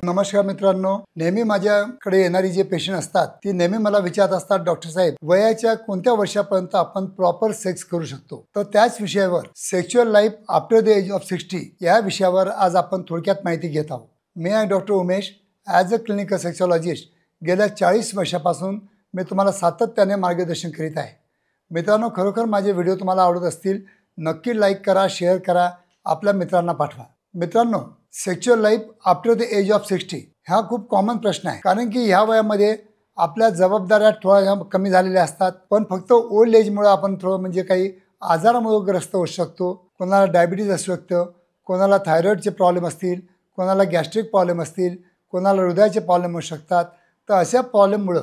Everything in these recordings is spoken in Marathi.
नमस्कार मित्रांनो, नेहमी माझ्याकडे येणारी जे पेशंट असतात ती नेहमी मला विचारत असतात, डॉक्टर साहेब वयाच्या कोणत्या वर्षापर्यंत आपण प्रॉपर सेक्स करू शकतो। तर त्याच विषयावर sexual life after the age of 60 या विषयावर आज आपण थोडक्यात माहिती घेत आहोत। मी आहे doctor Umesh, as a clinical sexologist. गेल्या 40 वर्षापासून मी तुम्हाला सातत्याने मार्गदर्शन करीत आहे। मित्रांनो, खरोखर माझे व्हिडिओ तुम्हाला आवडत असतील नक्की लाईक करा, शेअर करा, आपल्या मित्रांना पाठवा। मित्रांनो, sexual life after the age of 60 हा खूप कॉमन प्रश्न आहे, कारण की ह्या वयामध्ये आपल्या जबाबदाऱ्या थोड्या कमी झालेल्या असतात, पण फक्त ओल्ड एजमुळे आपण थोडं म्हणजे काही आजारामुळे ग्रस्त होऊ शकतो। कोणाला डायबिटीज असू शकतं, कोणाला थायरॉईडचे प्रॉब्लेम असतील, कोणाला गॅस्ट्रिक प्रॉब्लेम असतील, कोणाला हृदयाचे प्रॉब्लेम होऊ शकतात। तर अशा प्रॉब्लेममुळे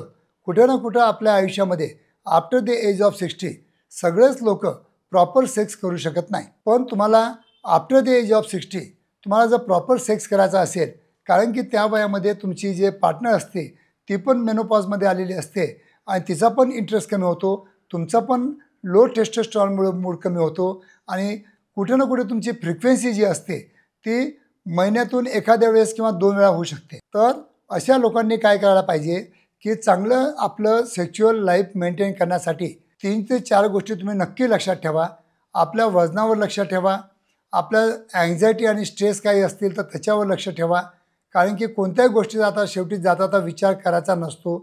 कुठे ना कुठं आपल्या आयुष्यामध्ये आफ्टर द एज ऑफ 60 सगळेच लोक प्रॉपर सेक्स करू शकत नाही। पण तुम्हाला आफ्टर द एज ऑफ 60 तुम्हाला जर प्रॉपर सेक्स करायचा असेल, कारण की त्या वयामध्ये तुमची जे पार्टनर असते ती पण मेनोपॉजमध्ये आलेली असते आणि तिचा पण इंटरेस्ट कमी होतो, तुमचा पण लो टेस्टोस्टेरॉनमुळे मूड कमी होतो आणि कुठे ना कुठे तुमची फ्रिक्वेन्सी जी असते ती महिन्यातून एखाद्या वेळेस किंवा 2 वेळा होऊ शकते। तर अशा लोकांनी काय करायला पाहिजे की चांगलं आपलं सेक्शुअल लाईफ मेंटेन करण्यासाठी 3 ते 4 गोष्टी तुम्ही नक्की लक्षात ठेवा। आपल्या वजनावर लक्ष ठेवा, आपल्या अँझायटी आणि स्ट्रेस काही असतील तर त्याच्यावर लक्ष ठेवा, कारण की कोणत्याही गोष्टीचा आता शेवटी जाता विचार करायचा नसतो।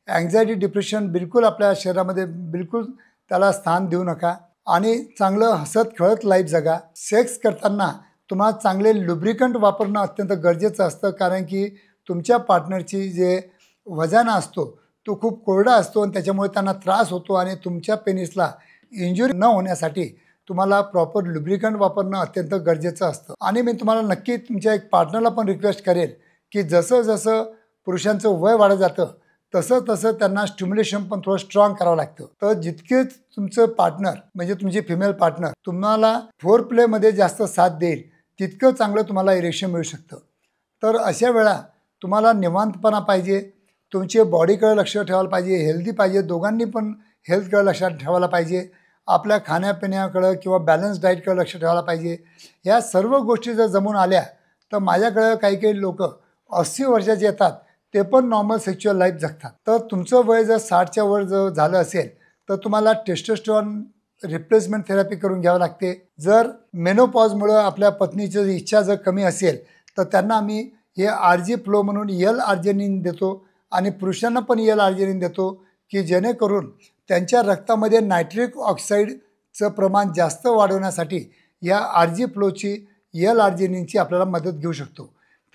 अँझायटी डिप्रेशन बिलकुल आपल्या शरीरामध्ये बिलकुल त्याला स्थान देऊ नका आणि चांगलं हसत खेळत लाईफ जगा। सेक्स करताना तुम्हाला चांगले लुब्रिकंट वापरणं अत्यंत गरजेचं असतं, कारण की तुमच्या पार्टनरची जे वजन असतो तो खूप कोरडा असतो आणि त्याच्यामुळे त्यांना त्रास होतो आणि तुमच्या पेनिसला इंजुरी न होण्यासाठी तुम्हाला प्रॉपर लुब्रिकंट वापरणं अत्यंत गरजेचं असतं। आणि मी तुम्हाला नक्की तुमच्या एक पार्टनरला पण रिक्वेस्ट करेल की जसं जसं पुरुषांचं वय वाढत जातं तसं तसं त्यांना स्टिम्युलेशन पण थोडं स्ट्रॉंग करावं लागतं। तर जितके तुमचं पार्टनर म्हणजे तुमची फिमेल पार्टनर तुम्हाला फोर प्लेमध्ये जास्त साथ देईल तितकं चांगलं तुम्हाला इरेक्शन मिळू शकतं। तर अशा वेळा तुम्हाला निवांतपणा पाहिजे, तुमच्या बॉडीकडे लक्ष ठेवायला पाहिजे, हेल्दी पाहिजे, दोघांनी पण हेल्थकडे लक्षात ठेवायला पाहिजे, आपल्या खाण्यापिण्याकडं किंवा बॅलन्स डाईटकडे लक्ष ठेवायला पाहिजे। या सर्व गोष्टी जर जमून आल्या तर माझ्याकडे काही काही लोक 80 वर्षाचे येतात, ते पण नॉर्मल सेक्शुअल लाईफ जगतात। तर तुमचं वय जर 60च्या वर जर झालं असेल तर तुम्हाला टेस्टोस्टेरॉन रिप्लेसमेंट थेरपी करून घ्यावं लागते। जर मेनोपॉजमुळं आपल्या पत्नीची इच्छा जर कमी असेल तर त्यांना आम्ही हे आरजी फ्लो म्हणून यल आर्जेनिन देतो आणि पुरुषांना पण यल आर्जेनिन देतो, की जेणेकरून त्यांच्या रक्तामध्ये नायट्रिक ऑक्साईडचं प्रमाण जास्त वाढवण्यासाठी या आरजी फ्लोची यल आर्जेनिनची आपल्याला मदत घेऊ शकतो।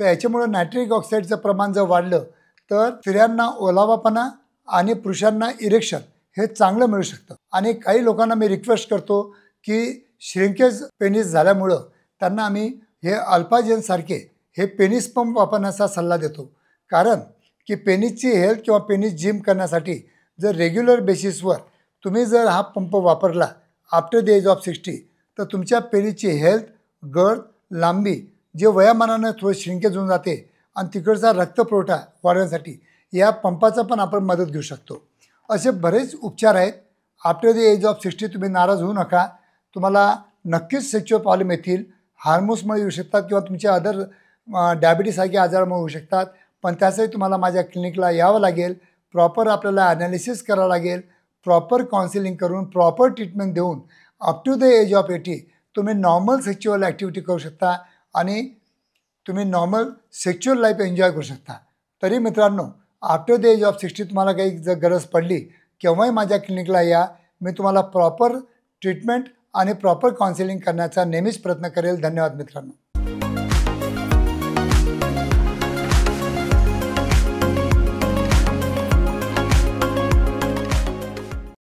तर याच्यामुळं नायट्रिक ऑक्साईडचं प्रमाण जर वाढलं तर स्त्रियांना ओलावापणा आणि पुरुषांना इरेक्शन हे चांगलं मिळू शकतं। आणि काही लोकांना मी रिक्वेस्ट करतो की श्रिंकेज पेनिस झाल्यामुळं त्यांना आम्ही हे अल्फाजेनसारखे हे पेनिस पंप वापरण्याचा सल्ला देतो, कारण की पेनिसची हेल्थ किंवा पेनिस जिम करण्यासाठी जर रेग्युलर बेसिसवर तुम्ही जर हा पंप वापरला आफ्टर द एज ऑफ 60 तर तुमच्या पेनिसची हेल्थ, गर्थ, लांबी जे वयामानानं थोडं श्रिंकेज होऊन जाते आणि तिकडचा रक्तपुरवठा वाढवण्यासाठी या पंपाचा पण आपण मदत घेऊ शकतो। असे बरेच उपचार आहेत। आफ्टर द एज ऑफ 60 तुम्ही नाराज होऊ नका, तुम्हाला नक्कीच सेक्शुअल प्रॉब्लेम येतील, हार्मोन्समुळे येऊ शकतात किंवा तुमच्या अदर डायबिटीससारखे आजारामुळे होऊ शकतात, पण त्यासाठी तुम्हाला माझ्या क्लिनिकला यावं लागेल, प्रॉपर आपल्याला ॲनालिसिस करावं लागेल, प्रॉपर काउन्सिलिंग करून प्रॉपर ट्रीटमेंट देऊन up to the age of 80 तुम्ही नॉर्मल सेक्शुअल ॲक्टिव्हिटी करू शकता आणि तुम्ही नॉर्मल सेक्शुअल लाईफ एन्जॉय करू शकता। तरी मित्रांनो, आफ्टर द एज ऑफ 60 तुम्हाला काही जर गरज पडली केव्हाही माझ्या क्लिनिकला या, मी तुम्हाला प्रॉपर ट्रीटमेंट आणि प्रॉपर काउन्सिलिंग करण्याचा नेहमीच प्रयत्न करेल। धन्यवाद मित्रांनो।